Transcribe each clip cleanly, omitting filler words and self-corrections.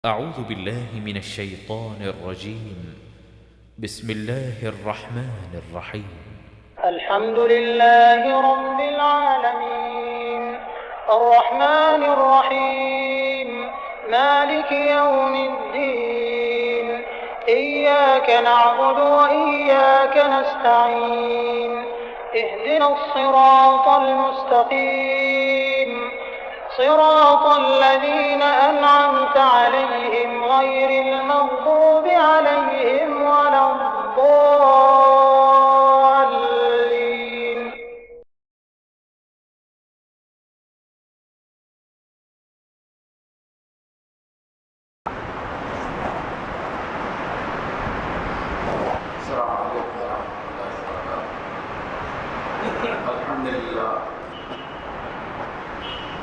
أعوذ بالله من الشيطان الرجيم. بسم الله الرحمن الرحيم. الحمد لله رب العالمين الرحمن الرحيم مالك يوم الدين إياك نعبد وإياك نستعين اهدنا الصراط المستقيم صراط الذين أنعمت عليهم غير المغضوب عليهم ولا الضالين. السلام عليكم ورحمة الله وبركاته. الحمد لله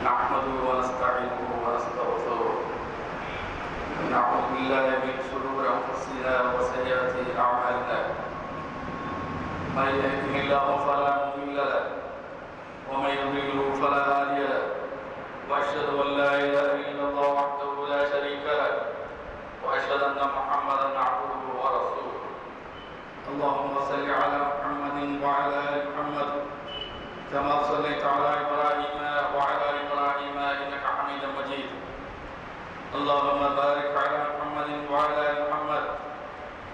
نحمده ونستعينه ونستغفره ونعوذ بالله من شرور أنفسنا وسيئات أعمالنا من يهده الله فلا مضل له ومن يضلل فلا هادي له وأشهد أن لا إله إلا الله وحده لا شريك له وأشهد أن محمدا عبده ورسوله. اللهم صل على محمد وعلى آل محمد كما صليت على إبراهيم وعلى آل إبراهيم إنك حميد مجيد. اللهم بارك على محمد وعلى آل محمد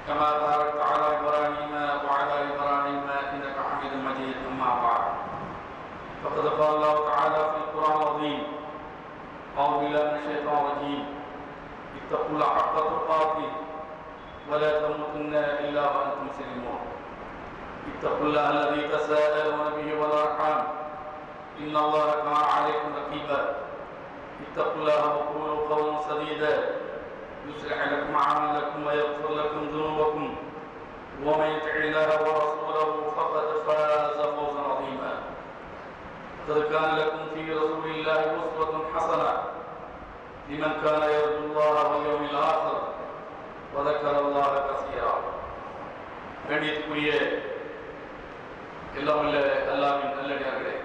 كما باركت على إبراهيم وعلى آل إبراهيم إنك حميد مجيد. أما بعد فقد قال الله تعالى في القرآن العظيم: أعوذ بالله من الشيطان الرجيم. اتقوا الله حق تقاته ولا تموتن إلا وأنتم مسلمون. اتقوا الله الذي تساءلون به والأرحام إن الله كان عليكم رقيبا. اتقوا الله وقولوا قولا سديدا يصلح لكم أعمالكم ويغفر لكم ذنوبكم ومن يطع الله ورسوله فقد فاز فوزا عظيما. قد كان لكم في رسول الله أسوة حسنة لمن كان يرجو الله واليوم الآخر وذكر الله كثيرا. கண்ணியத்துக்குரிய எல்லாம் உள்ள அல்லாஹ்வின் நல்லடியார்களே,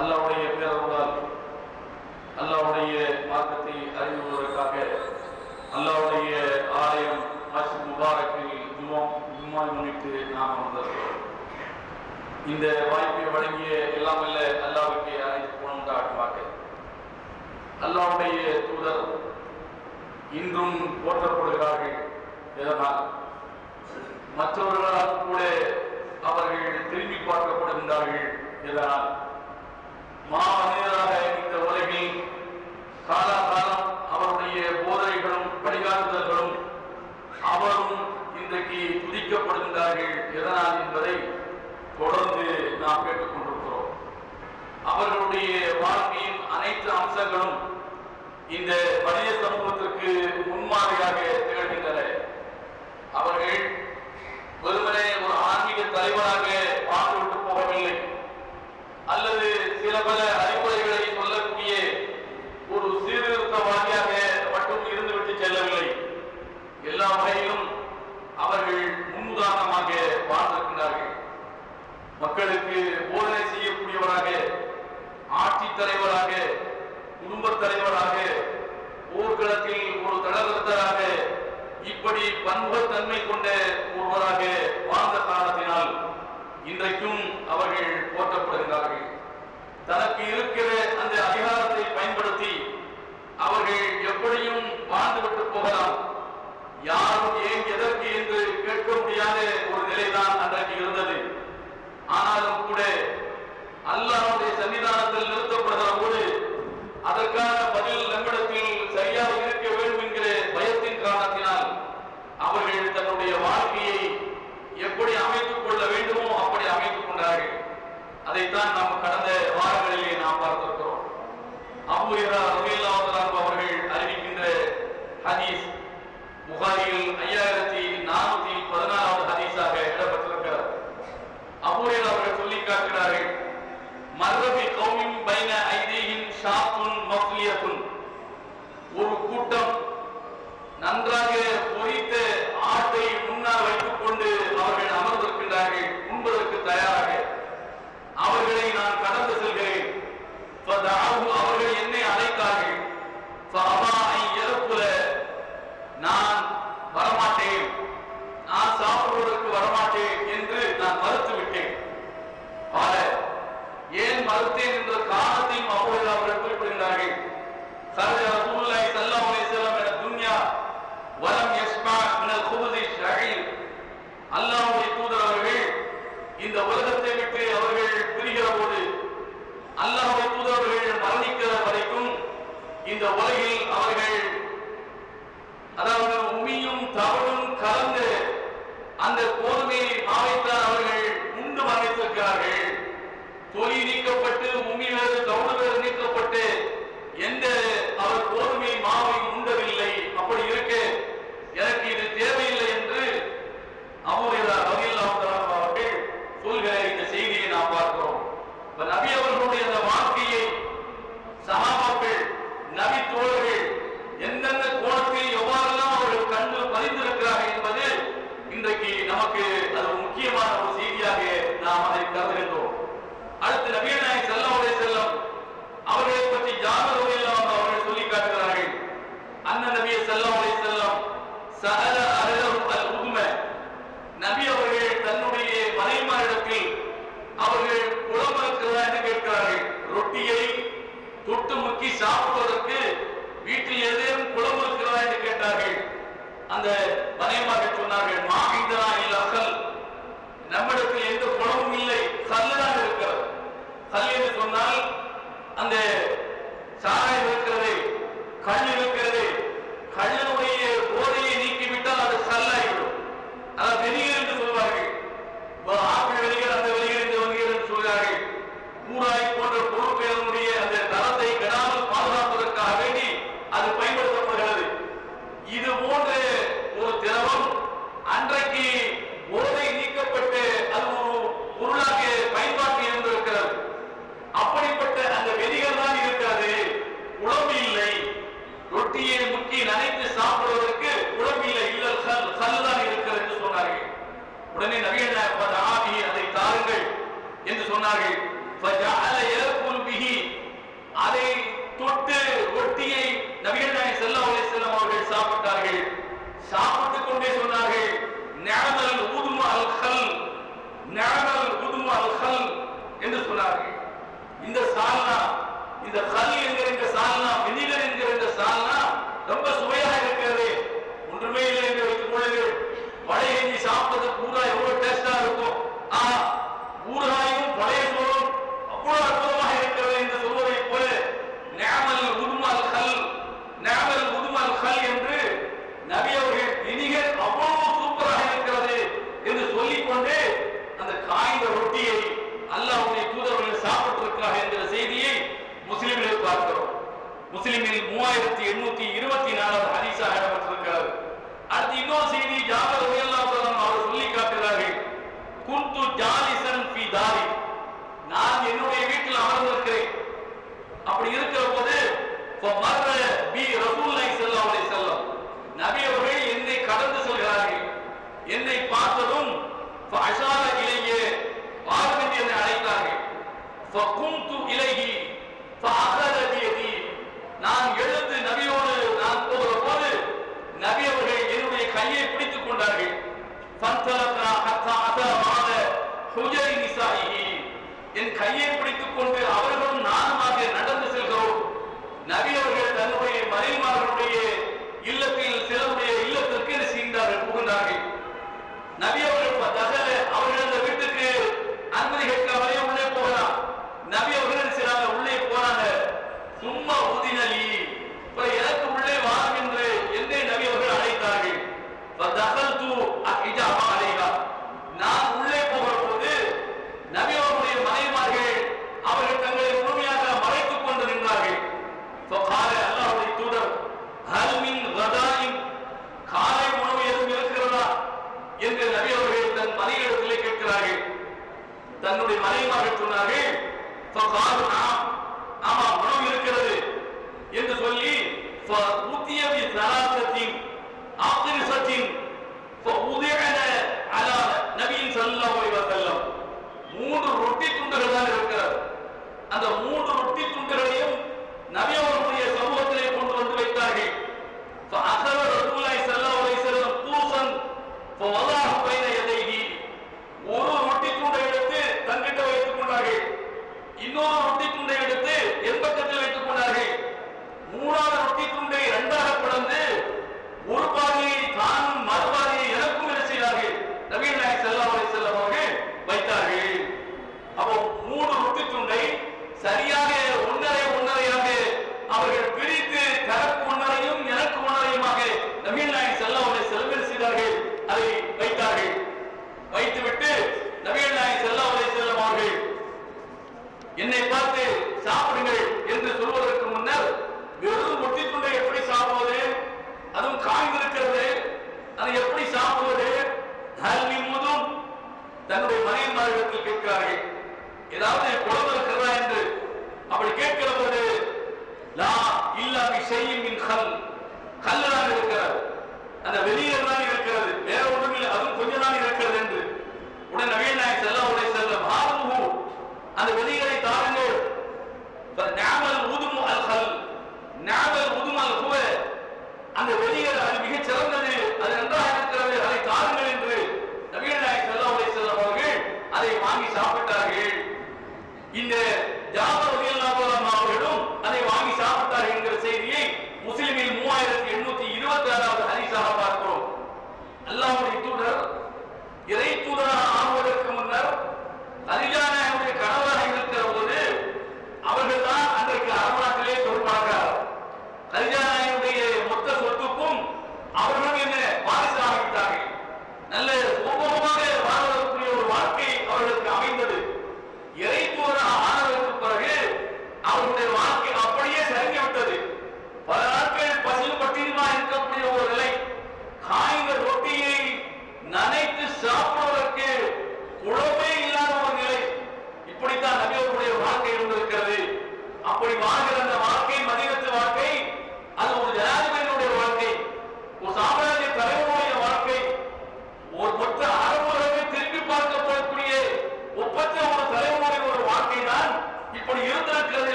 அல்லாஹ்வுடைய பேரருளால் அல்லாஹ்வுடைய மார்க்கத்தை அறிவுறுவதற்காக அல்லாஹ்வுடைய ஆலயம் மஸ்ஜித் முபாரக்கில் ஜும்மாவை முன்னிட்டு நாம் வந்திருக்கிறோம். இந்த வாய்ப்பை வழங்கிய எல்லாம் உள்ள அல்லாஹ்வுக்கு அனைத்து உண்டாகுமாக. அல்லாஹ்வுடைய தூதர் இன்றும் போற்றப்படுகிறார்கள். இதனால் மற்றவர்களால் கூட அவர்கள் திரும்பி பார்க்கப்படுகின்றார்கள். இதனால் மாமனிதராக இந்த உலகில் காலாகாலம் அவருடைய போதனைகளும் வழிகாட்டுதல்களும் அவரும் இன்றைக்கு துதிக்கப்படுகின்றார்கள். எதனால் என்பதை தொடர்ந்து நாம் கேட்டுக்கொண்டிருக்கிறோம். அவர்களுடைய வாழ்க்கையின் அனைத்து அம்சங்களும் இந்த மனித சமூகத்திற்கு முன்மாதிரியாக திகழ்கின்றன. அவர்கள் வெறுமனே ஒரு ஆன்மீக தலைவராக வாழ்ந்துவிட்டு போகவில்லை, அல்லது சில பல அறிவுரைகளை சொல்லக்கூடிய ஒரு சீர்திருத்தவாதியாக மட்டும் இருந்துவிட்டு செல்லவில்லை. எல்லா வகையிலும் அவர்கள் முன்னுதாரணமாக வாழ்ந்திருக்கின்றார்கள். மக்களுக்கு போதனை செய்யக்கூடியவராக, ஆட்சி தலைவராக, குடும்பத் தலைவராக, போர்க்களத்தில் ஒரு தளர்த்தராக, இப்படி பன்முகத்தன்மை கொண்ட ஒருவராக வாழ்ந்த காரணத்தினால் இன்றைக்கும் அவர்கள் போற்றப்படுகிறார்கள். தனக்கு இருக்கிற அந்த அதிகாரத்தை பயன்படுத்தி அவர்கள் எப்படியும் வாழ்ந்துவிட்டு போகலாம். யாரும் ஏன் எதற்கு என்று கேட்க முடியாத ஒரு நிலைதான் அன்றைக்கு இருந்தது. ஆனாலும் கூட அல்லாஹ்வுடைய சன்னிதானத்தில் நிறுத்தப்படுகிற போது அதற்கான பதில் நம்மிடத்தில் சரியாக இருக்க வேண்டும் என்கிற பயத்தின் காரணத்தினால் அவர்கள் தன்னுடைய வாழ்க்கையை எப்படி அமைத்துக் கொள்ள வேண்டுமோ அப்படி அமைத்துக் கொண்டார்கள். அதைத்தான் நாம் கடந்த வாரங்களிலே நாம் பார்த்திருக்கிறோம். அபூ ஹுரைரா ரலியல்லாஹு அன்ஹு அவர்கள் அறிவிக்கின்ற ஹதீஸ் புகாரியில் 5414வது ஹதீஸாக இடம்பெற்றிருக்கிறது. அபூ ஹுரைரா அவர்கள் சொல்லி காட்டுகிறார்கள்: மர்ரபி கௌமின் பைன ஐதீஹிம் ஷாத்துன் மஃலியத்துன். ஒரு கூட்டம் நன்றாக பொரித்த ஆட்டை முன்னால் வைத்துக் கொண்டு அவர்கள் அமர்ந்திருக்கின்றார்கள், உண்பதற்கு தயாராக. அவர்களை நான் கடந்து செல்கிறேன். அவர்கள் என்னை அழைத்தார்கள். فأبى أن يركب சஅல அஹ்லஹு அல்-உத்ம, நபி அவர்கள் தன்னுடைய மனைவிமாரிடத்தில் அவர்கள் குளம் இருக்கிறதா என்று கேட்கிறார்கள். ரொட்டியை தொட்டு முக்கி சாப்பிடுவதற்கு வீட்டில் ஏதேனும் குளம் இருக்கிறதா என்று கேட்டார்கள். அந்த மனைவிமார்கள் சொன்னார்கள், மாஹிந்தனா இல் அகல், நம்மிடத்தில் எந்த குளமும் இல்லை, கல்லுதான் இருக்கிறது. கல் என்று சொன்னால் அந்த சாராயம் இருக்கிறது, கல் இருக்கிறது. கல்லினுடைய போதையை நீக்கிவிட்டால் அது கல்லாகிவிடும். அதாவது வெறியர் என்று சொல்வார்கள். ஆப்பிள் வெளியர், அந்த வெளியர், இந்த வெளியர் என்று சொல்கிறார்கள். ஊராய் போன்ற பொருட்களினுடைய அந்த தரத்தை கெடாமல் பாதுகாப்பதற்காக வேண்டி அது பயன்படுத்தப்படுகிறது. இது போன்ற ஒரு திரவம் அன்றைக்கு போதை நீக்கப்பட்டு அது ஒரு பொருளாக பயன்பாட்டில் இருந்திருக்கிறது. அப்படிப்பட்ட அந்த வெறிகள் தான் இருக்கிறது, குழம்பு இல்லை. ரொட்டியை முக்கி நனைத்து சாப்பிடுவதற்கு குழம்பு இல்லை, இல்லல் கல்லுதான் இருக்கிறது என்று சொன்னார்கள். உடனே நபிகள் நாயகம் அதை தாருங்கள் என்று சொன்னார்கள். அதை தொட்டு ரொட்டியை நபிகள் நாயகம் ஸல்லல்லாஹு அலைஹி வஸல்லம் அவர்கள் சாப்பிட்டார்கள். சாப்பிட்டுக் கொண்டே சொன்னார்கள், நிஅமல் உதும அல் கல், நிஅமல் உதும அல் கல் என்று சொன்னார்கள். இந்த சால்னா, இந்த கல் என்கிற இந்த சால்னா, வினிகர் என்கிற இந்த சால்னா ரொம்ப சுவையாக இருக்கிறது. ஒன்றுமே இல்லை என்று வைத்துக் கொள்ளுங்கள். பழைய சாப்பிட்டது பூரா எவ்வளவு டேஸ்டா இருக்கும். ஊறுகாயும் பழைய சோறும் அவ்வளவு அற்புதமாக இருக்கிறது என்று சொல்வதை போல நிஅமல் உதும அல் கல், நிஅமல் உதும அல் கல் என்று நபி அவர்கள் வினிகர் அவ்வளவு சூப்பராக இருக்கிறது என்று சொல்லிக்கொண்டு அந்த காய்ந்த ரொட்டியை அல்லாஹ்வுடைய தூதர்கள் சாப்பிட்டிருக்கிறார்கள் என்கிற செய்தியை முஸ்லிமில் பார்க்கிறோம். முஸ்லிமில் 3824 ஹதீஸாக இடம்பெற்றிருக்கிறது. அடுத்து இன்னொரு செய்தி ஜாபர் ரலியல்லாஹு அன்ஹு அவர் சொல்லி காட்டுகிறார்கள், குந்து ஜாலிசன் ஃபீ தாரி, நான் என்னுடைய வீட்டில் அமர்ந்திருக்கிறேன். அப்படி இருக்கிற போது ஃபமர்ர பி ரசூலுல்லாஹி ஸல்லல்லாஹு அலைஹி வஸல்லம், நபி அவர்கள் என்னை கடந்து செல்கிறார்கள். என்னை பார்த்ததும் ஃபஅஷார இலையே, வாருங்கள் என்று அழைத்தார்கள். ஃபகும்து இலைஹி ஃபஅഖத பியதி, நான் எழுந்து நபியோடு நான் போகிற போது நபி அவர்கள் என்னுடைய கையை பிடித்துக் கொண்டார்கள். ஃபந்தலக்னா ஹத்தா அதா மாத ஹுஜரி நிசாஇஹி, என் கையை பிடித்துக் கொண்டு அவர்களும் நானுமாக நடந்து செல்கிறோம். நபி அவர்கள் தன்னுடைய மனைவிமார்களுடைய இல்லத்தில் சிலருடைய இல்லத்திற்கு சென்றார்கள், புகுந்தார்கள். நபி அவர்கள் அவர்கள் அந்த வீட்டுக்கு அனுமதி கேட்காமலே உள்ளே போகலாம். நபி அவர்கள் சில உள்ளே போனாங்க. சும்மா உதினலி, எனக்கு உள்ளே வாரும் என்று என்னை நபி அவர்கள் அழைத்தார்கள். நான் உள்ளே போகிற போது நபி அவர்களுடைய மனைவிமார்கள் அவர்கள் தங்களை முழுமையாக மறைத்துக் கொண்டு நின்றார்கள். அல்லாஹ்வுடைய தூதர்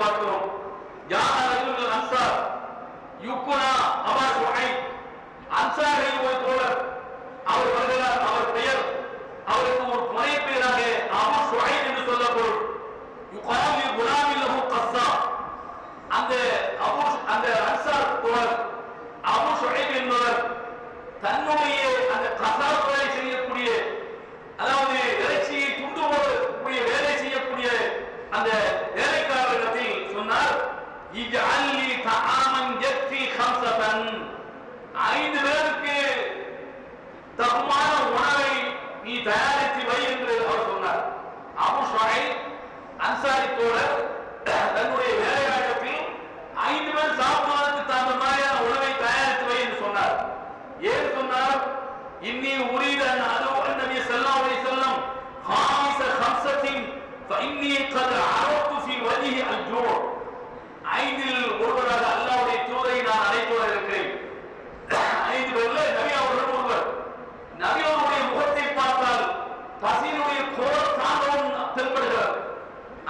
பார்க்கிறோம். ஜாஅ ரஜுலுல் அன்சார் யுக்குனா அபா ஷுஐப், அன்சாரில் ஒரு தோழர், அவர் வருகிறார். அவர் பெயர், அவருக்கு ஒரு புனை பெயராக அபு ஷுஐப் என்று சொல்லப்படும். யுகாலி குலாமில் லஹு கஸ்ஸா, அந்த அன்சார் தோழர் அபு ஷுஐப் என்பவர் தன்னுடைய அந்த கஸா வேலை செய்யக்கூடிய, அதாவது இறைச்சியை துண்டு போடக்கூடிய வேலை செய்யக்கூடிய அந்த வேலைக்காரரிடத்தில் சொன்னார், இஜ்அல்லி தஆமன் யக்ஃபி கம்ஸதன், 5 பேருக்கு தகுமான உணவை நீ தயாரித்து வை என்று அவர் சொன்னார். அபு ஷுஐப் அன்சாரி தோழர் தன்னுடைய வேலையாளத்தில் 5 பேர் சாப்பிடுவதற்கு தகுந்த மாதிரியான உணவை தயாரித்து வை என்று சொன்னார். ஏன் சொன்னார்? இன்னி உரீது அன் அதுவ நபி ஸல்லல்லாஹு அலைஹி வஸல்லம் ஹாமிஸ கம்ஸத்தின் ஃபஇன்னி கத் அரஃப்து ஃபீ வஜ்ஹி அல்-ஜூ', 5இல் ஒருவராக அல்லாஹ்வுடைய தூதரை நான் அழைத்து வர இருக்கிறேன். 5 பேர்ல நபி அவர்கள் ஒருவர். நபி அவருடைய முகத்தை பார்த்தால் பசியினுடைய கோர தாண்டவம் தென்படுகிறது.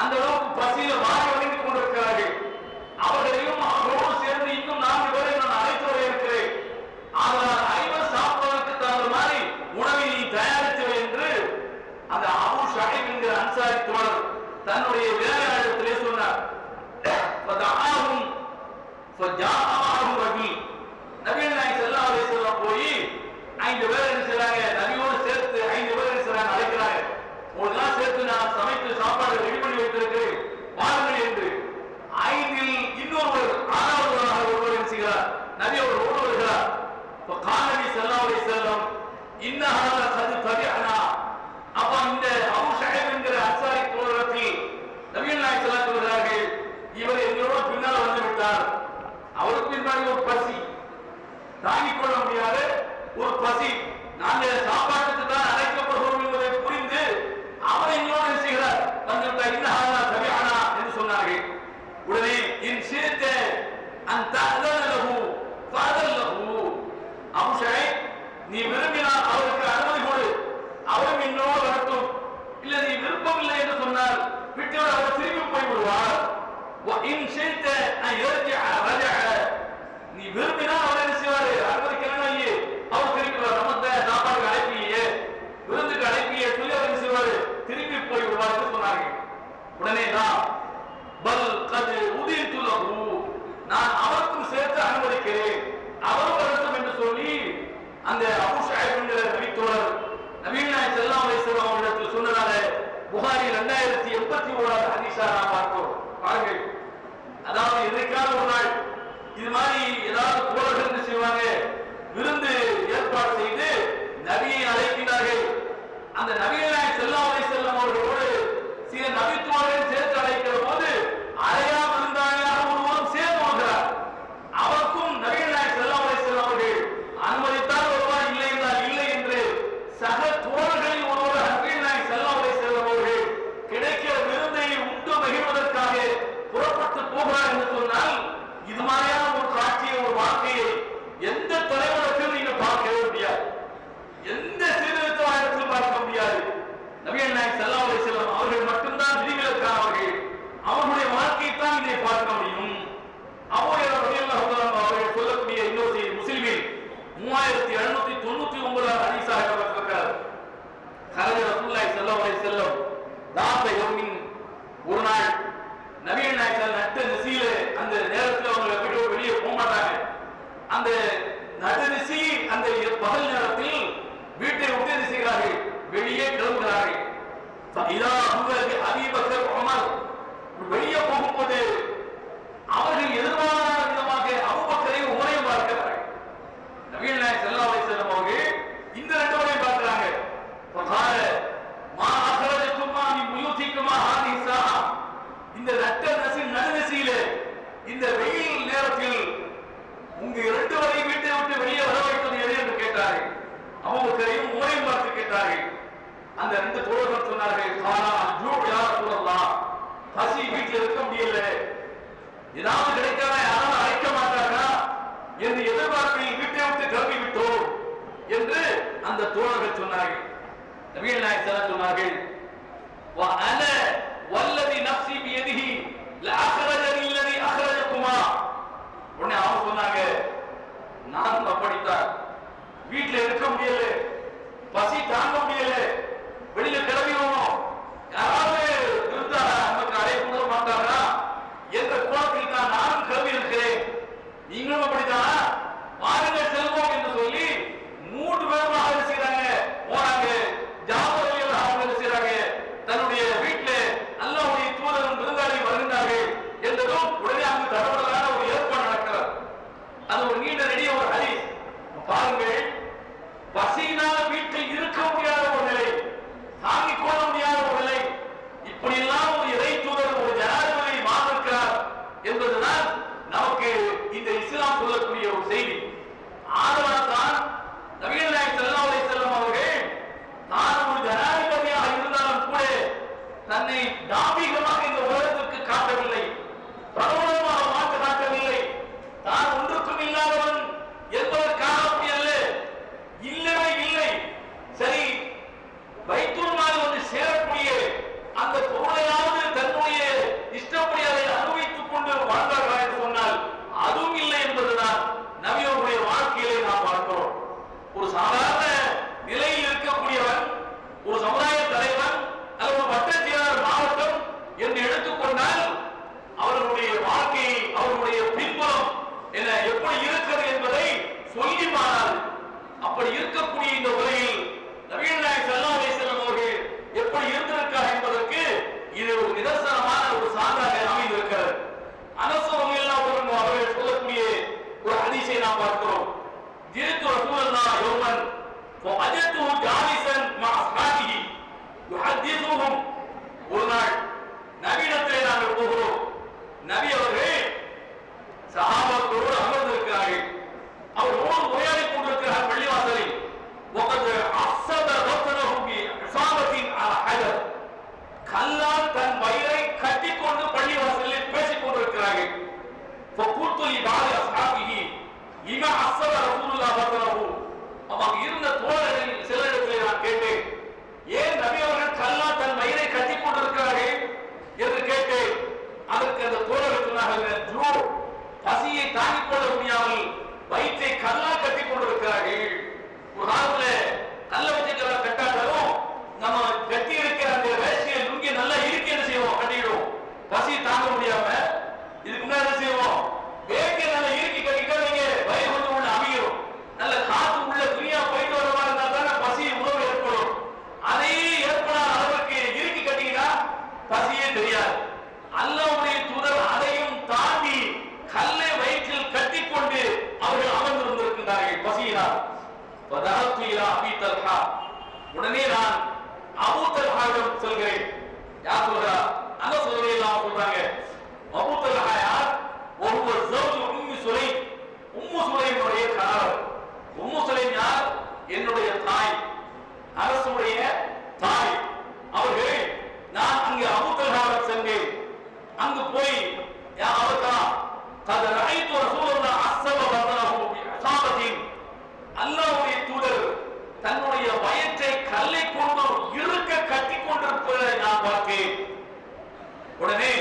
அந்த அளவுக்கு பசியில வாரி வடிந்து கொண்டிருக்கிறார்கள். அவர்களையும் அவர்களோடு சேர்ந்து இன்னும் 4 பேரை நான் அழைத்து வர இருக்கிறேன். ஆனால் 5 சாப்பிடுவதற்கு தகுந்த மாதிரி உணவை நீ தயாரித்து என்று அந்த அபு ஷுஐப் என்கிற அன்சாரி தோழர் தன்னுடைய வேலையாளத்திலே சொன்னார். ஃபதஆஹும் ஃபஜாஅ மஅஹு ரஜுல், நபிகள் நாயகம் ஸல்லல்லாஹு அலைஹி வஸல்லம் போய் 5 பேர் என்ன செய்றாங்க, நபியோடு சேர்த்து 5 பேர் என்ன செய்றாங்க, அழைக்கிறாங்க. உங்களுக்கெல்லாம் சேர்த்து நான் சமைத்து சாப்பாடு ரெடி பண்ணி வைத்திருக்கிறேன், வாருங்கள் என்று. 5இல் இன்னொருவர் 6வதாக ஒருவர் என்ன செய்கிறார், நபி அவர் ஓடு வருகிறார். فقال النبي صلى الله عليه وسلم ان هذا قد تبعنا. அப்ப இந்த அபூ ஷுஐப் என்கிற அன்சாரி தோழரத்தில் நபிகள் நாயகம் ஸல்லல்லாஹு அலைஹி வஸல்லம் சொல்கிறார்கள், இவர் எங்களோட பின்னால் வந்து விட்டார். அவருக்கு பின்னாடி ஒரு பசி, தாங்கிக் கொள்ள முடியாத ஒரு பசி, நாங்கள் சாப்பாட்டுக்கு தான் அழைக்கப்படுகிறோம் என்பதை புரிந்து அவர் எங்களோடு என்ன செய்கிறார், வந்துவிட்டார். இன்ன ஹாதா தபிஅனா என்று சொன்னார்கள். உடனே இன் ஷி'த அன் தஅதன லஹு ஃபஅதன் லஹு, அபூ ஷுஐப் நீ விரும்பினால் அவருக்கு அனுமதி கொடு, அவரும் இன்னொரு வரட்டும். இல்ல நீ விருப்பம் இல்லை என்று சொன்னால் விட்டவர் அவர் திரும்பி போய் விடுவார். இன் ஷி'த அன் யர்ஜிஅ ரஜஅ, நீ விரும்பினால் அவர் என்ன செய்வார், அனுமதிக்கணும், அவர் திரும்பி நம்ம சாப்பாடுக்கு அழைப்பியே, விருந்துக்கு அழைப்பியே சொல்லி அவர் என்ன செய்வார், திரும்பி போய் விடுவார் என்று சொன்னார்கள். உடனே நான் பல் கத் உதீது லஹு, நான் அவருக்கும் சேர்த்து அனுமதிக்கிறேன், அவர் வரட்டும் என்று சொல்லி அந்த அபூ ஷுஐப் என்கிற நபித்தோழர் நபிகள் நாயகம் ஸல்லல்லாஹு அலைஹி வஸல்லம் அவரிடத்தில் சொன்னதால புகாரி 2081வது ஹதீஸா நாம் பார்க்கிறோம். பாருங்கள், அதாவது எதற்காக ஒரு நாள் இது மாதிரி ஏதாவது தோழர்கள் என்ன செய்வாங்க, விருந்து ஏற்பாடு செய்து நபியை அழைக்கிறார்கள். அந்த நபிகள் நாயகம் ஸல்லல்லாஹு அலைஹி வஸல்லம் அவர்களோடு சில நபித்தோழர்கள் சேர்த்து அழைக்கிற போது அழையா விருந்தாளியாக ஒருவரும் சேர்ந்து வருகிறார். அவருக்கும் நபிகள் நாயகம் ஸல்லல்லாஹு அலைஹி வஸல்லம் அவர்கள் அனுமதித்தால் வருவார், இல்லை என்றால் இல்லை என்று சக தோழர்களில் ஒருவர் நபிகள் நாயகம் ஸல்லல்லாஹு அலைஹி வஸல்லம் அவர்கள் கிடைக்கிற விருந்தை உண்டு மகிழ்வதற்காக புறப்பட்டு போகிறார் என்று சொன்னால், இது மாதிரியான ஒரு காட்சியை, ஒரு வாழ்க்கையை எந்த தலைவருக்கும் நீங்கள் பார்க்கவே முடியாது, எந்த சீர்திருத்தவாதத்தில் பார்க்க முடியாது. நபிகள் நாயகம் ஸல்லல்லாஹு அலைஹி வஸல்லம் அவர்கள் மட்டும்தான் விதிவிலக்கானவர்கள், அவர்களுடைய வாழ்க்கையை தான் இதை பார்க்க முடியும். அவர்கள் சொல்லக்கூடிய இன்னொரு செய்தி முஸ்லிமில் 3799 ஹதீஸாக இருக்கிறது. ஹரஜ ரசூலுல்லாஹி ஸல்லல்லாஹு அலைஹி வஸல்லம் தாத்த யௌமின், ஒரு நாள் நபிகள் நாயகம் நட்டு நசியில, அந்த நேரத்தில் அவங்க வீட்டோட வெளியே போக மாட்டாங்க. அந்த நடுநிசி அந்த பகல் நேரத்தில் வீட்டை விட்டு என்ன செய்கிறார்கள், வெளியே கிளம்புகிறார்கள். அபூபக்கர் உமர் வெளியே போகும்போது அவர்கள் எதிர்பாராத விதமாக அபூபக்கரை உமரையும் பார்க்கிறார்கள். நபிகள் நாயகம் ஸல்லல்லாஹு அலைஹி வஸல்லம் அவர்கள் இந்த 2 பேரையும் பார்க்கிறாங்க. ஃபகால மா அக்ரஜகுமா மின் புயூதிகுமா ஹாதிஹி ஸாஅ, இந்த நடுநிசியில இந்த வெயில் நேரத்தில் உங்க 2 பேரையும் வீட்டை விட்டு வெளியே வர வைத்தது எது என்று கேட்டார்கள். அபூபக்கரையும் உமரையும் பார்த்து கேட்டார்கள். அந்த 2 தோழர்கள் சொன்னார்கள், காலா ஜூ யா ரசூலல்லாஹ், பசி வீட்டில் இருக்க முடியல, ஏதாவது கிடைக்காம யாரும் அழைக்க மாட்டார்களா என்று எதிர்பார்ப்பில் வீட்டை விட்டு கிளம்பி விட்டோம் என்று அந்த தோழர்கள் சொன்னார்கள். நபிகள் நாயகம் சொன்னார்கள், வஅன வல்லதி நஃப்ஸி பியதிஹி, லஅக்ரஜனில்லதி அக்ரஜகுமா. உடனே அவங்க சொன்னாங்க, நான் அப்படித்தான், வீட்டுல இருக்க முடியல, பசி தாங்க முடியல, வெளியில கிளம்பிடணும், யாராவது இருந்தா நமக்கு அழைப்பு கூட மாட்டாரா என்ற கோலத்தில் தான் நானும் கிளம்பி இருக்கிறேன், நீங்களும் அப்படித்தான், வாருங்கள் செல்வோம் என்று சொல்லி 3 பேரும் ஆக செய்றாங்க. போறாங்க. ஜாபர் அவங்க என்ன செய்றாங்க, தன்னுடைய வீட்டுல அல்லாஹ்வுடைய தூதரும் விருந்தாளி வருகிறார்கள் என்றதும் உடனே அங்கு தடபடலான ஒரு ஏற்பாடு நடக்கிறது. அது ஒரு நீண்ட நெடிய ஒரு ஹதீஸ். பாருங்கள், பசியினால வீட்டில் இருக்க முடியாத ஒரு நிலை, தாங்கிக் கொள்ள முடியாத ஒரு நிலை, இப்படி எல்லாம் ஒரு இறை தூதர் ஒரு ஜனாதிபதி மாறிருக்கிறார் என்பதுதான் நமக்கு இந்த இஸ்லாம் சொல்லக்கூடிய ஒரு செய்தி. ஆதலால்தான் நபிகள் நாயகம் ஸல்லல்லாஹு அலைஹி வஸல்லம் அவர்கள் தான் ஒரு ஜனாதிபதியாக இருந்தாலும் கூட தன்னை தாம்பிகமாக இந்த உலகத்திற்கு காட்டவில்லை, பிரபலமாக மாற்ற காட்டவில்லை, தான் ஒன்றுக்கும் இல்லாதவன் என்பதற்காக அப்படி அல்ல, இல்லவே இல்லை. சரி, பைத்துல் மால் வந்து சேரக்கூடிய அந்த பொருளையாவது தன்னுடைய இஷ்டப்படி அதை அனுபவித்துக் கொண்டு வாழ்ந்தார்கள் என்று சொன்னால் அதுவும் இல்லை என்பதுதான் நபியோருடைய வாழ்க்கையிலே நாம் பார்க்கிறோம். ஒரு சாதாரண நிலையில் இருக்கக்கூடியவன், ஒரு சமுதாய தலைவன் அல்லது ஒரு வட்டச்செயலாளர் மாவட்டம் என்று எடுத்துக்கொண்டால் அவர்களுடைய வாழ்க்கை, அவர்களுடைய பின்புலம் என்ன எப்படி இருக்கிறது என்பதை சொல்லி மாறாது. அப்படி இருக்கக்கூடிய இந்த உலகில் நபிகள் நாயகம் ஸல்லல்லாஹு அலைஹி வஸல்லம் அவர்கள் எப்படி இருந்திருக்கிறார் என்பதற்கு இது ஒரு நிதர்சனமான ஒரு சான்றாக அமைந்திருக்கிறது. அனஸ் ரலியல்லாஹு அன்ஹு அவர்கள் சொல்லக்கூடிய ஒரு ஹதீஸை நாம் பார்க்கிறோம். ஜித்து ரசூலுல்லாஹ் யௌமன் ஃபஅஜத்துஹு ஜாலிசன் மஅ அஸ்ஹாபிஹி யுஹதிஸுஹும். ஒரு நாள் நபியிடத்திலே நாங்கள் போகிறோம். நபி அவர்கள் சஹாபாக்களோடு அமர்ந்திருக்கிறார்கள். அவர்களோடு உரையாடிக் கொண்டிருக்கிறார் பள்ளிவாசலில். وقد عصب بطنه بعصابة على حجر. கல்லால் தன் வயிறை கட்டிக்கொண்டு பள்ளிவாசலில் பேசிக் கொண்டிருக்கிறார்கள். فقلت لبعض أصحابه لما عصب رسول الله بطنه. அவங்க இருந்த தோழர்களில் சிலரிடத்திலே நான் கேட்டேன், ஏன் நபி அவர்கள் கல்லால் தன் வயிறை கட்டிக் கொண்டிருக்கிறார்கள் என்று கேட்டேன். அதற்கு அந்த தோழர்கள் சொன்னார்கள், பசியை தாங்கிக் கொள்ள முடியாமல் வயிற்றை கல்லால் கட்டிக் கொண்டிருக்கிறார்கள். ஒரு காலத்துல கல்ல வச்சுக்கிற கட்டாட்டாலும் நம்ம கட்டி இருக்கிற அந்த வேஷ்டியை லுங்கி நல்லா இறுக்கி என்ன செய்வோம், கட்டிடுவோம். பசி தாங்க முடியாம இதுக்கு முன்னாடி என்ன செய்வோம், வேட்டியை நல்லா இறுக்கி கட்டிட்டா நீங்க வயிறு வந்து உள்ள அமையும், நல்ல காத்து உள்ள துணியா போயிட்டு வர மாதிரி இருந்தா தானே பசி உணவு ஏற்படும். அதையே ஏற்படாத அளவுக்கு இறுக்கி கட்டிக்கிட்டா பசியே தெரியாது. அல்லாஹ்வுடைய தூதர் அதையும் தாண்டி கல்லை வயிற்றில் கட்டிக்கொண்டு அவர்கள் அமர்ந்திருந்திருக்கிறார்கள் பசியினால். உடனே நான் அபூ தல்ஹாவிடம் சொல்கிறேன். யார் சொல்றா? அனஸ் ரலியல்லாஹு சொல்றாங்க. அபூ தல்ஹா யார்? ஒருவர் ஜௌஜ் உம்மு சுலைம், உம்மு சுலைமுடைய கணவர். உம்மு சுலைம் யார்? என்னுடைய தாய், அரசுடைய தாய். அவர்கள் நான் அங்கே அபூ தல்ஹாவிடம் சென்றேன். அங்கு போய் யா அபூதா قد رأيت رسول الله عصب بطنه بعصابة. அல்லாஹ்வுடைய தூதர் தன்னுடைய வயிற்றை கல்லை கொண்டு இறுக்க கட்டிக் கொண்டிருப்பதை நான் பார்த்தேன். உடனே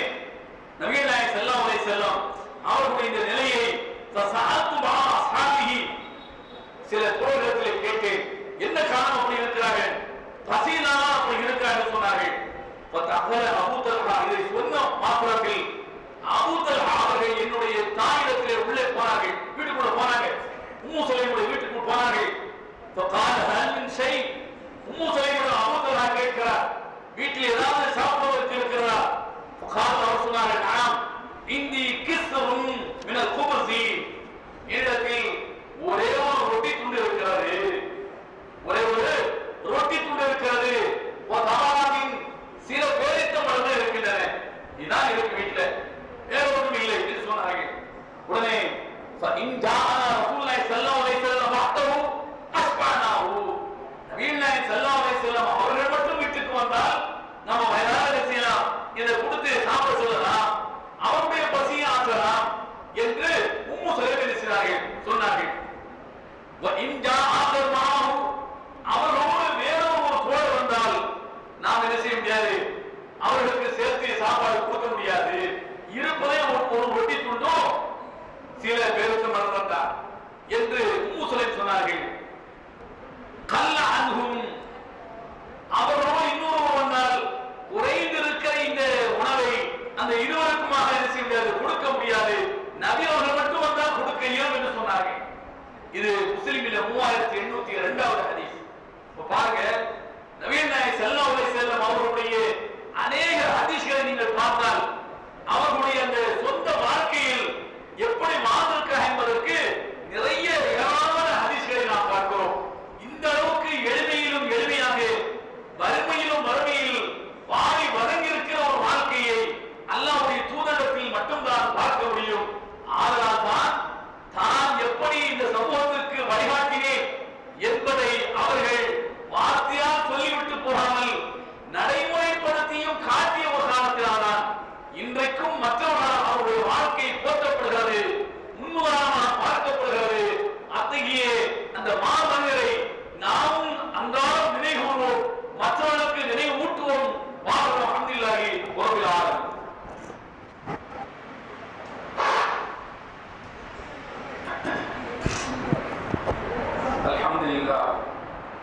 நபிகள் நாயகம் ஸல்லல்லாஹு அலைஹி வஸல்லம் அவர்களுடைய இந்த நிலையை ஃபஸஅல்து மஅ அஸ்ஹாபிஹி, சில தோழர்களிடத்திலே கேட்டேன், என்ன காரணம் அப்படி இருக்கிறார்கள், பசியினால அப்படி இருக்கிறார்கள் சொன்னார்கள். ஃபதஹல அபூ தல்ஹா, இதை சொன்ன மாத்திரத்தில் அபூ தல்ஹா அவர்கள் என்னுடைய தாயிடத்திலே உள்ளே போனார்கள், வீட்டுக்குள்ள போனாங்க. உம்மு சுலைமுடைய வீட்டுக்கு போனார்கள். فقال هل من شيء. உம்மு சுலைமுடைய அபூ தல்ஹா கேட்கிறார், வீட்டில் ஏதாவது சாப்பிடுவதற்கு இருக்கிறதா? فقال அவர் சொன்னார்கள், نعم عندي كسر من الخبز. இடத்தில் ஒரே ஒரு ரொட்டி துண்டு இருக்கிறது, ஒரே ஒரு ரொட்டி துண்டு இருக்கிறது. தமாமின் சில பேரித்தம்பழங்கள் இருக்கின்றன, இதான் இருக்கு வீட்டுல, வேற ஒன்றும் இல்லை என்று சொன்னார்கள். உடனே فإن جاءنا رسول الله صلى الله عليه وسلم وحده أشبعناه. நபிகள் நாயகம் ஸல்லல்லாஹு அலைஹி வஸல்லம் அவர்கள் மட்டும் வீட்டுக்கு வந்தால் நம்ம வயதான செய்யலாம், இதை கொடுத்து சாப்பிட சொல்லலாம்.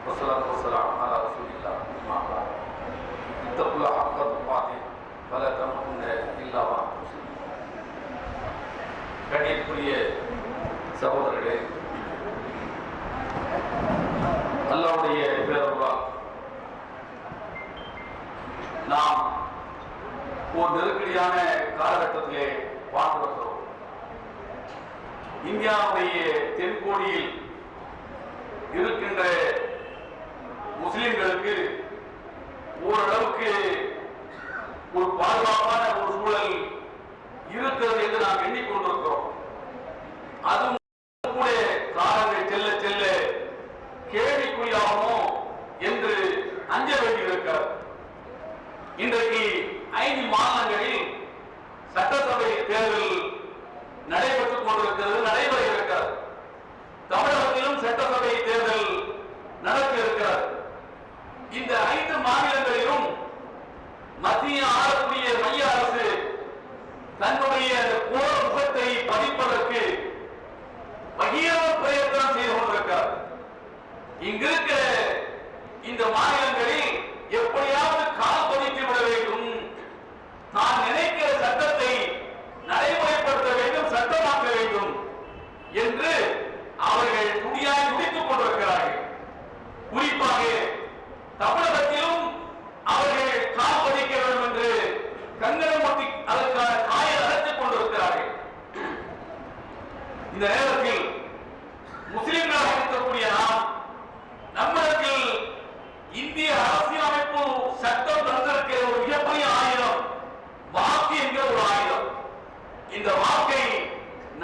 والصلاة والسلام على رسول الله أما بعد اتقوا الله حق تقاته ولا تموتن إلا وأنتم مسلمون. கண்ணியத்துக்குரிய சகோதரர்களே, அல்லாஹ்வுடைய பேரருளால் நாம் ஒரு நெருக்கடியான காலகட்டத்திலே வாழ்ந்து வருகிறோம். இந்தியாவுடைய தென்கோடியில் இருக்கின்ற முஸ்லிம்களுக்கு ஓரளவுக்கு ஒரு பாதுகாப்பான ஒரு சூழல் இருக்கிறது என்று நாம் எண்ணிக்கொண்டிருக்கிறோம். அதுவும் கூட காலங்கள் செல்ல செல்ல கேள்விக்குறியாகுமோ என்று அஞ்ச வேண்டியிருக்கிறது. இன்றைக்கு 5 மாநிலங்களில் சட்டசபை தேர்தல் நடைபெற்றுக் கொண்டிருக்கிறது, நடைபெற இருக்கிறது. தமிழகத்திலும் சட்டசபை தேர்தல் நடக்க இருக்கிறது. இந்த 5 மாநிலங்களிலும் மத்திய ஆளக்கூடிய மைய அரசு தன்னுடைய கோர முகத்தை பதிப்பதற்கு பகிரங்க பிரயத்தனம் செய்து கொண்டிருக்கிறார். இங்கிருக்கிற இந்த மாநிலங்களில் எப்படியாவது கால் பதித்து விட வேண்டும், நான் நினைக்கிற சட்டத்தை நடைமுறைப்படுத்த வேண்டும், சட்டமாக்க வேண்டும் என்று அவர்கள் துணியாய் துடித்துக் கொண்டிருக்கிறார்கள். குறிப்பாக தமிழகத்திலும் அவர்கள் கால் பதிக்க வேண்டும் என்று கங்கணமூர்த்தி அதற்கான காயை அழைத்துக் கொண்டிருக்கிறார்கள். இந்த நேரத்தில் முஸ்லிம்களாக இருக்கக்கூடிய நாம் நம்மிடத்தில் இந்திய அரசியலமைப்பு சட்டம் தந்திருக்கிற ஒரு மிகப்பெரிய ஆயுதம் வாக்கு என்கிற ஒரு ஆயுதம். இந்த வாக்கை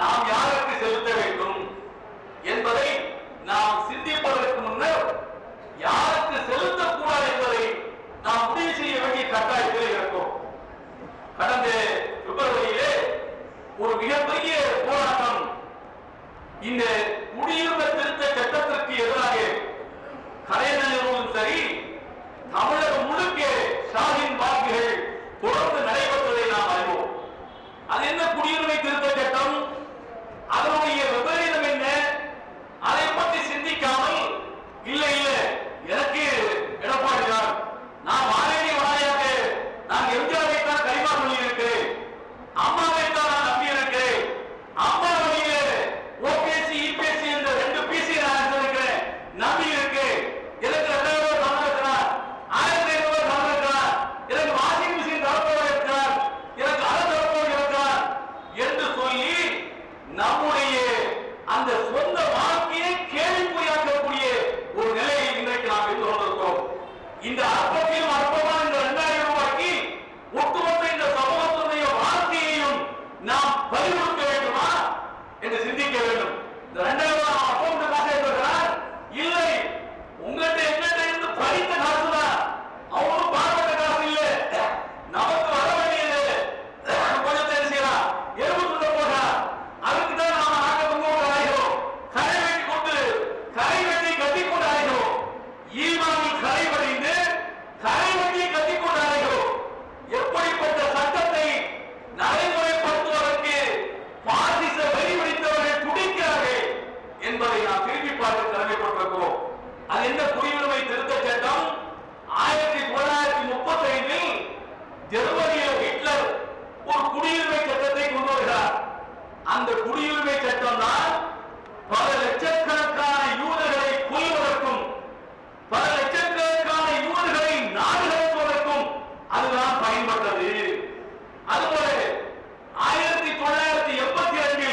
நாம் யாருக்கு செலுத்த வேண்டும் என்பதை நாம் சிந்திப்பதற்கு முன்னர் யாருக்கு செலுத்தக்கூடாது என்பதை நாம் முடிவு செய்ய வேண்டிய கட்டாயத்தில் இருக்கும். கடந்த பிப்ரவரியிலே ஒரு மிகப்பெரிய போராட்டம் இந்த குடியுரிமை திருத்த சட்டத்திற்கு எதிராக கலைஞர்களும் சரி தமிழகம் முழுக்க ஷாஹின் வாக்குகள் தொடர்ந்து நடைபெற்றதை நாம் அறிவோம். அது என்ன குடியுரிமை திருத்த சட்டம், அதனுடைய விபரீதம் என்ன, அதை பற்றி சிந்திக்காமல் இல்லை எனக்கு எடப்பாடி தான், நான் வாழேடி வாழையாக நான் எம்ஜிஆரை தான் கைமா சொல்லியிருக்கிறேன், அம்மாவை தான் நான் நம்பி இருக்கிறேன், அம்மா வழியில ஓபிஎஸ்சி இபிஎஸ்சி என்ற 2 பிசி நான் இருக்கிறேன், நம்பி இருக்கேன், எனக்கு 2000 ரூபாய் இருக்கிறார், 1500 ரூபாய் இருக்கிறார், எனக்கு வாஷிங் மிஷின் தரப்போடு இருக்கிறார், எனக்கு அதை தரப்போடு இருக்கிறார் என்று சொல்லி நம்முடைய அந்த சொந்த வாழ்க்கையை கேள்விக்குறியாக்கக்கூடிய ஒரு நிலையை இன்றைக்கு நாம் இருந்து கொண்டிருக்கிறோம். இந்த அற்பத்திலும் அற்பமான இந்த 2000 ரூபாய்க்கு ஒட்டுமொத்த இந்த சமூகத்துடைய வாழ்க்கையையும் நாம் பறிகொடுக்க வேண்டுமா என்று சிந்திக்க வேண்டும். இந்த 2000 ரூபாய் அக்கௌண்ட் காசு இருக்கிறார், இல்லை உங்கள்கிட்ட எங்கிட்ட இருந்து பறித்த காசு தான், அவனும் பாராட்ட காசு இல்லை, நமக்கு வர வேண்டியது கொஞ்சம் தெரிஞ்சுக்கலாம், எலும்பு போகிறா, அதுக்கு தான் நாம ஆக்க கொண்டு ஆகிறோம், கரை வெட்டி கொண்டு கரை வெட்டி கட்டி கொண்டு ஆகிறோம், ஈமானில் கரை வடிந்து கரை வெட்டி கட்டி கொண்டு ஆகிறோம். எப்படிப்பட்ட சட்டத்தை நடைமுறைப்படுத்துவதற்கு பாசிச வெறி பிடித்தவர்கள் துடிக்கிறார்கள் என்பதை நாம் திரும்பி பார்த்து கடமைப்பட்டிருக்கிறோம். அது என்ன குடியுரிமை திருத்த சட்டம்? 1935 ஜெர்மனியில் ஹிட்லர் ஒரு குடியுரிமை சட்டத்தை கொண்டு வருகிறார். அந்த குடியுரிமை சட்டம் தான் பல லட்சக்கணக்கான யூதர்களை கொல்வதற்கும் பல லட்சக்கணக்கான யூதர்களை நாடு கடத்துவதற்கும் அதுதான் பயன்பட்டது. அதுபோல 1982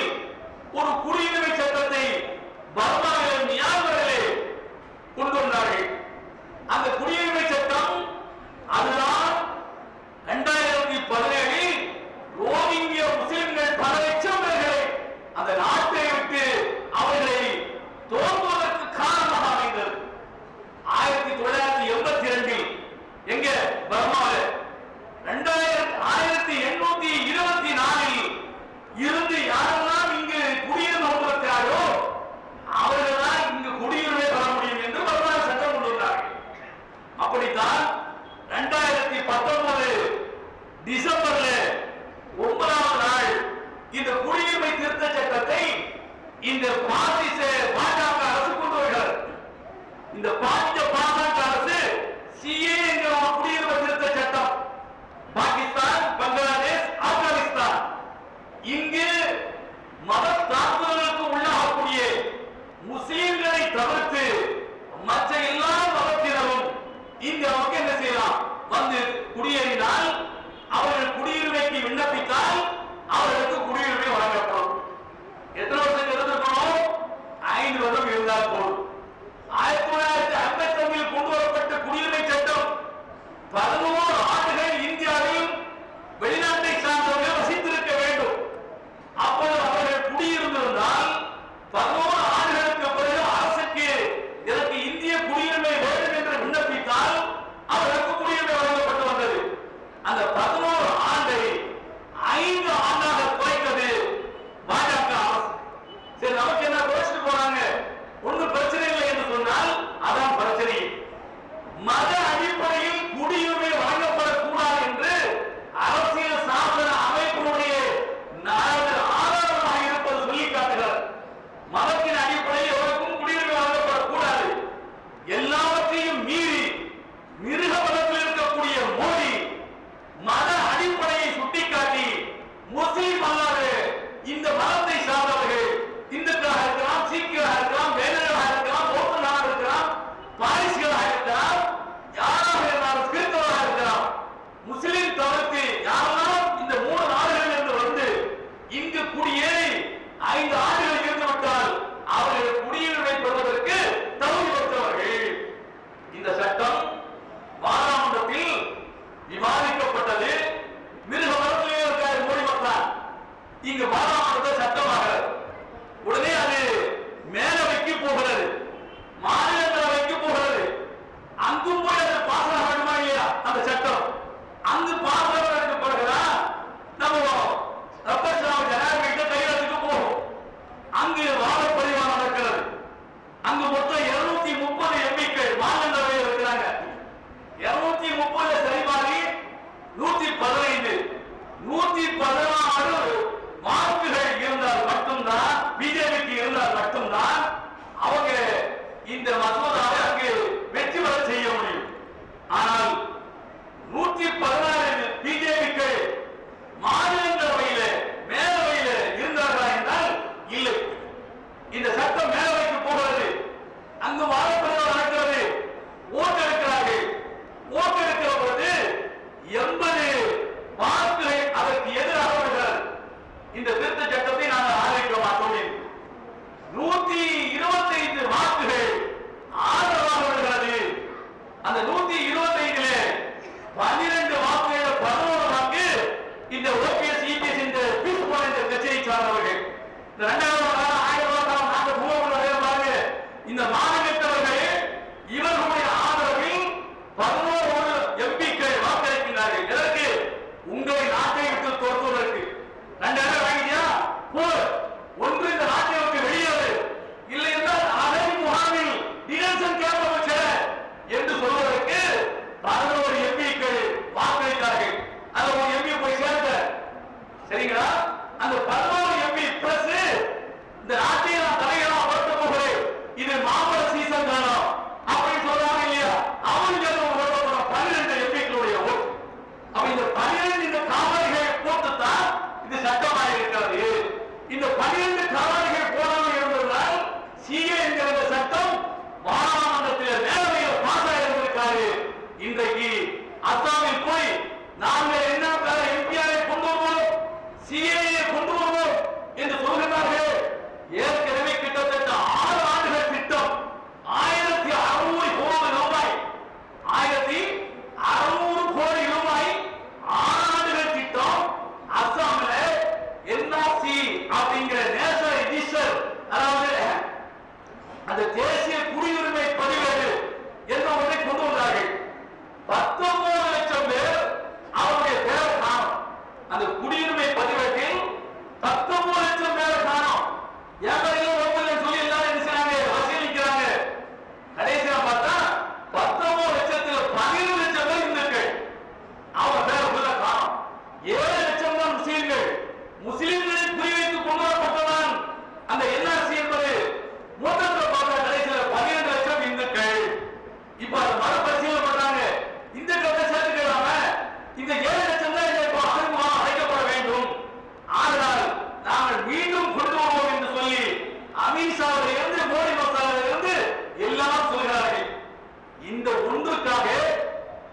ஒரு குடியுரிமை சட்டத்தை பர்மாவிலே மியான்மரிலே கொண்டு வந்தார்கள். அந்த குடியுரிமை சட்டம் அதுதான் 2001 இந்த பாகிஸ்தான அரசு சிஏ என்கிற குடியுரிமை திருத்த சட்டம் பாகிஸ்தான், பங்களாதேஷ், ஆப்கானிஸ்தான் இங்கு மத தாக்குதலுக்கு உள்ளாகக்கூடிய முஸ்லிம்களை தவிர்த்து மற்ற எல்லா மதத்தினரும் இங்க அவங்க என்ன செய்யலாம்? வந்து குடியேறினால் அவர்கள் குடியுரிமைக்கு விண்ணப்பித்தால் அவர்களுக்கு குடியுரிமை வழங்கப்படும். எத்தனை வருஷம் இருந்திருக்கணும்? 5 வருடம் இருந்தால் போதும். 1959 கொண்டு வரப்பட்ட குடியுரிமை சட்டம் 11 ஆண்டுகள் இந்தியாவில் வெளிநாட்டை சார்ந்தவர்கள் வசித்திருக்க வேண்டும். அப்போது அவர்கள் குடியிருந்திருந்தால் 11 ஆண்டுகளுக்கு பிறகு அரசுக்கு எனக்கு இந்திய குடியுரிமை வேண்டும் என்று விண்ணப்பித்தால் அவர்களுக்கு குடியுரிமை வழங்கப்பட்டு வந்தது. அந்த 11 ஆண்டை 5 ஆண்டாக குறைத்தது பாஜக அரசு. சரி, நமக்கு என்ன குறைச்சிட்டு போறாங்க? ஒன்றும் பிரச்சனை இல்லை என்று சொன்னால் அதான் பிரச்சனை. மத அடிப்படையில் குடியுரிமை வழங்கப்படக்கூடாது என்று அரசியல் சாசன அமைப்பினுடைய ஆதாரமாக இருப்பது சொல்லி காட்டுகிறார். மதத்தின் அடிப்படையில் எவருக்கும் குடியுரிமை வழங்கப்படக்கூடாது. எல்லாவற்றையும் மீறி மிருக மதத்தில் இருக்கக்கூடிய மோடி மத அடிப்படையை சுட்டிக்காட்டி முஸ்லிம் அல்லாத இந்த மதத்தை சார்ந்தவர்கள் இந்துக்களாக இருக்கலாம், சீக்கியராக இருக்கலாம், வேதர்களாக இருக்கலாம், பௌத்தர்களாக இருக்கலாம், பாரிசிகளாக இருக்கலாம், யாராக இருந்தாலும் கிறிஸ்தவராக இருக்கலாம், முஸ்லிம் தவிர்த்து யாரெல்லாம் இந்த 3 நாடுகளில் இருந்து வந்து இங்கு குடியேறி 5 ஆண்டுகள் இருந்து விட்டால் அவர்கள் குடியுரிமை பெறுவதற்கு தகுதி பெற்றவர்கள். இந்த சட்டம் பாராளுமன்றத்தில் விவாதிக்கப்பட்டது. மிருக மரத்திலே இருக்காரு மோடி மக்கள் இங்கு பாராளுமன்ற சட்டமாக உடனே அது மேலவைக்கு போகிறது, மாநிலங்களவைக்கு போகிறது. அங்கும் போய் அது பாஸ் ஆக வேண்டுமா இல்லையா? அந்த சட்டம் அங்கு பாஸ் ஆவதற்கு பிறகுதான் நம்ம ரப்பர் ஜனாதிபதி கையெழுத்துக்கு போகும். அங்கு வாதப்பதிவு நடக்கிறது. அங்கு மொத்தம் 230 எம்பிக்கள் மாநிலங்களவையில் இருக்கிறாங்க. 230 சரிபாதி 115 116 வாக்குகள் இருந்தால் மட்டும்தான், பிஜேபிக்கு இருந்தால் மட்டும்தான் அவங்க இந்த மசோதாவை அங்கு வெற்றி பெற செய்ய முடியும். ஆனால் 116 பிஜேபிக்கு மாநிலங்களவையில மேலவையில இருந்தார்களா என்றால் இல்லை. இந்த சட்டம் மேலவைக்கு போகிறது. அங்கு வாதப்பதிவு நடக்கிறது. ஓட்டு எடுக்கிறார்கள். ஓட்டு எடுக்கிற போது 80 வாக்குகள் அதற்கு எதிராக வருகிறது. இந்த திருத்த சட்டத்தை நாங்கள் ஆதரிக்க மாட்டோம். 125 வாக்குகள் ஆதரவாக வருகிறது. அந்த 125 12 வாக்குகள் 11 வாக்கு இந்த ஓபிஎஸ் இபிஎஸ் இந்த பீஸ் போன இந்த கட்சியை சார்ந்தவர்கள். இந்த 2000 நாங்கள் பாருங்க, இந்த மாநிலத்தவர்கள் இவர்களுடைய ஆதரவில் 11 எம்பிக்கள் வாக்களிக்கின்றார்கள். எதற்கு? உங்களை நாட்டை விட்டு தோற்றுவதற்கு. 2000 வாங்கியா போர் ஒன்று இந்த நாட்டை விட்டு வெளியேறு, இல்லை என்றால் அரை முகாமில் டிடென்ஷன் கேம்ப் வச்ச என்று சொல்வதற்கு 11 எம்பிக்கள் வாக்களித்தார்கள். அந்த ஒரு எம்பி போய் சேர்ந்த சரிங்களா? அந்த 11 எம்பி பிளஸ் இந்த நாட்டை நான் தலைவராக ஓட்ட போகிறேன், இது மாம்பழ சீசன் தானோ அப்படின்னு சொல்றாங்க இல்லையா? அவங்களுக்கு 12 எம்பிக்களுடைய ஓட்டு. அப்ப இந்த 12 இந்த காவலிகளை போட்டுத்தான் இது சட்டமாக இருக்கிறது. இந்த 12 காவலிகள் போடாமல் இருந்ததால் சிஏ என்கிற இந்த சட்டம் பாராளுமன்றத்தில் மேலவையில் பாஸ் ஆகியிருக்காரு. இன்றைக்கு அஸ்ஸாமில் போய் நாங்கள் என்ன எம்பிஆரை கொண்டு வருவோம், சிஏ கொண்டு வருவோம் என்று சொல்கிறார்கள்.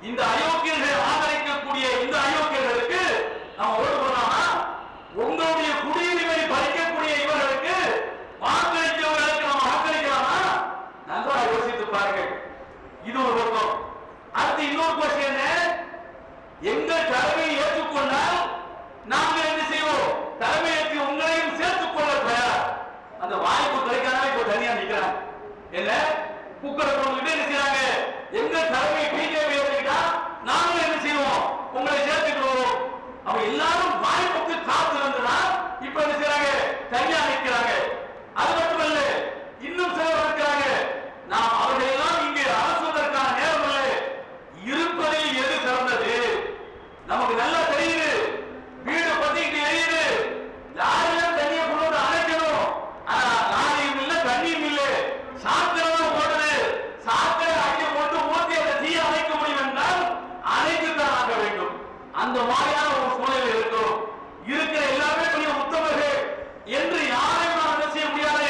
இந்த அயோக்கியர்கள் ஆதரிக்கக்கூடிய இந்த அயோக்கியர்களுக்கு நாம் ஓட்டு போடலாமா? உங்களுடைய குடியுரிமை பறிக்கக்கூடிய இவர்களுக்கு வாக்களிக்கிறவர்களுக்கு நாம் வாக்களிக்கலாமா? நல்லா யோசித்து பாருங்கள். இது ஒரு பக்கம். அடுத்து இன்னொரு கொஸ்டின் என்ன? எங்க தலைமையை ஏற்றுக்கொண்டால் நாங்கள் என்ன செய்வோம்? தலைமையேற்று உங்களையும் சேர்த்துக் கொள்ள தயார். அந்த வாய்ப்பு கிடைக்காம இப்ப தனியா நிக்கிறாங்க. என்ன குக்கரை கொண்டுகிட்டு என்ன செய்யறாங்க? எங்க தலைமை பிஜேபி ஏற்றுக்கிட்டா நாங்களும் என்ன செய்வோம்? உங்களை சேர்த்துக்கிறோம். அவ எல்லாரும் வாய்ப்புக்கு காத்து இருந்தனா இப்ப என்ன செய்யறாங்க? தனியா நிற்கிறாங்க. அது மட்டுமல்ல, இன்னும் சிலர் இருக்கிறாங்க. நாம் அவர்கள் எல்லாம் இங்கு அரசுவதற்கான நேரம் இல்லை. இருப்பதில் எது சிறந்தது நமக்கு நல்லா தெரியுது. வீடு பத்திக்கிட்டு எரியுது. யாரெல்லாம் தண்ணியை கொண்டு வந்து அணைக்கணும். ஆனா லாரியும் இல்லை, தண்ணியும் இல்லை. சாத்திரம் போடுது. சாத்திரம் அங்கே கொண்டு ஊற்றி அந்த தீயை அணைக்க முடியும் என்றால் அணைத்துத்தான் ஆக வேண்டும். அந்த மாதிரியான ஒரு சூழ்நிலை இருக்கும். இருக்கிற எல்லாமே கொஞ்சம் உத்தமர்கள் என்று யாரையும் நாம் என்ன செய்ய முடியாது.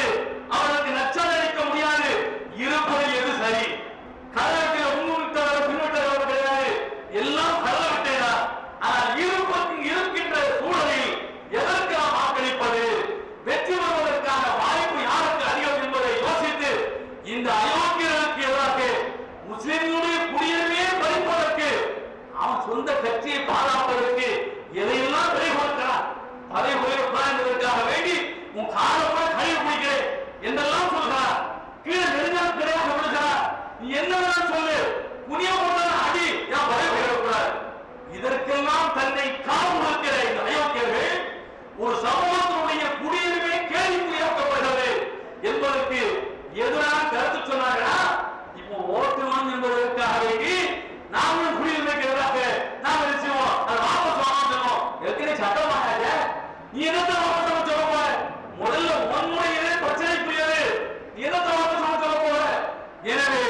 அவர்களுக்கு நச்சம் அளிக்க முடியாது. இருப்பதில் எது சரி? கழகத்தில் முன்விட்டவர் பின்விட்டவர் கிடையாது. எல்லாம் கழகட்டேனா. ஆனால் இருக்கின்ற சூழலில் எதற்கு நாம் வாக்களிப்பது? வெற்றி பெறுவதற்கான வாய்ப்பு யாருக்கு அதிகம் என்பதை யோசித்து இந்த அயோக்கியர்களுக்கு எதிராக முஸ்லிம்களுடைய குடியுரிமையை பறிப்பதற்கு, அவன் சொந்த கட்சியை பாதுகாப்பதற்கு எதையெல்லாம் விலை கொடுக்கிறான். அதை உட்கார்ந்ததற்காக வேண்டி உன் காலம் கூட கழிவு குடிக்கிறேன் என்றெல்லாம் சொல்கிறான். கீழே நெருங்கால் கிடையாது விடுகிறான். நீ என்ன சொல்லு, புனிய அடி என் வரை கூடாது. இதற்கெல்லாம் தன்னை காவு கொடுக்கிற இந்த அயோக்கியர்கள் ஒரு சமூகத்தினுடைய குடியுரிமை கேள்விக்குறியாக்கப்படுகிறது என்பதற்கு எதிரான கருத்து சொன்னார்களா? இப்போ ஓட்டுவோம் என்பதற்காக வேண்டி நாமும் குடியுரிமைக்கு எதிராக நாம் என்ன செய்வோம்? அதை வாபஸ் வாங்கணும். எத்தனை சட்டமாக நீ என்னத்தை வாபஸ் சொல்ல போற? முதல்ல ஒன்முறையிலே பிரச்சனைக்குரியது. நீ என்னத்தை வாபஸ் சொல்ல போற? எனவே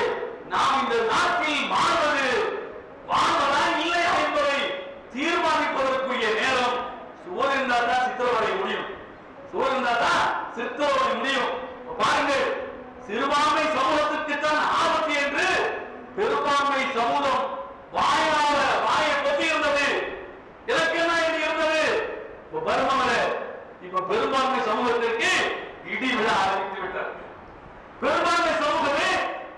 நாம் இந்த நாட்டில் வாழ்வது வாழ்வதா இல்லையா என்பதை தீர்மானிப்பதற்குரிய நேரம் சுவர் இருந்தால் தான் சித்திரவதை முடியும். சுவர் இருந்தால் தான் சித்திரவதை முடியும். பாருங்கள், சிறுபான்மை சமூகத்திற்குத்தான் ஆபத்து என்று பெரும்பான்மை சமூகம் வாயை பற்றி இருந்தது. இலக்கெல்லாம் இது இருந்தது. இப்ப பெரும்பான்மை சமூகத்திற்கு இடி விழ ஆரம்பித்து விட்டார். பெரும்பான்மை சமூகமே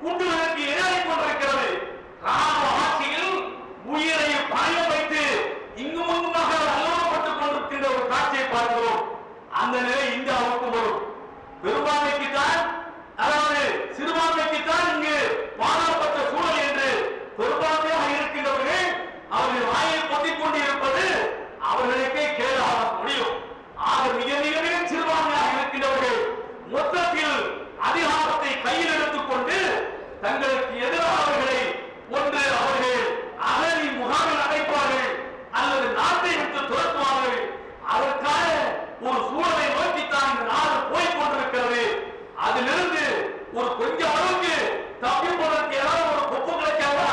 குண்டுகளுக்கு எதிராக கொண்டிருக்கிறது. ராணுவ ஆட்சியில் உயிரை பணைய வைத்து இங்கும் அங்குமாக அல்லவப்பட்டுக் கொண்டிருக்கின்ற ஒரு காட்சியை பார்க்கிறோம். அந்த நிலை இந்தியாவுக்கு வரும். பெரும்பான்மைக்குத்தான், அதாவது சிறுபான்மைக்குத்தான் இங்கு பாதுகாப்பட்ட சூழல் என்று பெரும்பான்மையாக இருக்கின்றவர்கள் அவர்கள் வாயை பொத்திக் கொண்டு இருப்பது அவர்களுக்கே கேடாக முடியும். ஆக மிக மிக மிக சிறுபான்மையாக இருக்கின்றவர்கள் மொத்தத்தில் அதிகாரத்தை கையில் எடுத்துக் கொண்டு தங்களுக்கு எதிரானவர்களை ஒன்று அவர்கள் அகழி முகாமில் அடைப்பார்கள் அல்லது நாட்டை விட்டு துரத்துவார்கள். அதற்கான ஒரு சூழலை நோக்கித்தான் இந்த நாடு போய்க் கொண்டிருக்கிறது. அதிலிருந்து ஒரு கொஞ்சம் அளவுக்கு தப்பிப்பதற்கு ஏதாவது ஒரு கொப்பு கிடைக்காதா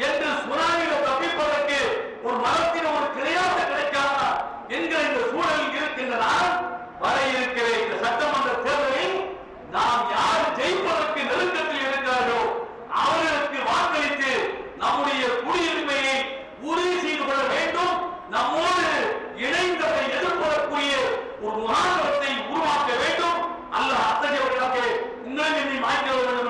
என்று சுனாமியில தப்பிப்பதற்கு ஒரு மரத்தின் ஒரு கிடையாது கிடைக்காதா என்கிற இந்த சூழலில் இருக்கின்றனால் வர இருக்கிற இந்த சட்டமன்ற தேர்தலில் நாம் யார் ஜெயிப்பதற்கு நெருக்கத்தில் இருக்கிறார்களோ அவர்களுக்கு வாக்களித்து நம்முடைய குடியுரிமையை உறுதி செய்து கொள்ள வேண்டும். நம்மோடு இணைந்ததை எதிர்கொள்ளக்கூடிய ஒரு முகாந்திரத்தை உருவாக்க வேண்டும். அல்ல அத்தகையவர்களாக உங்களை மாய்க்க வேண்டும்.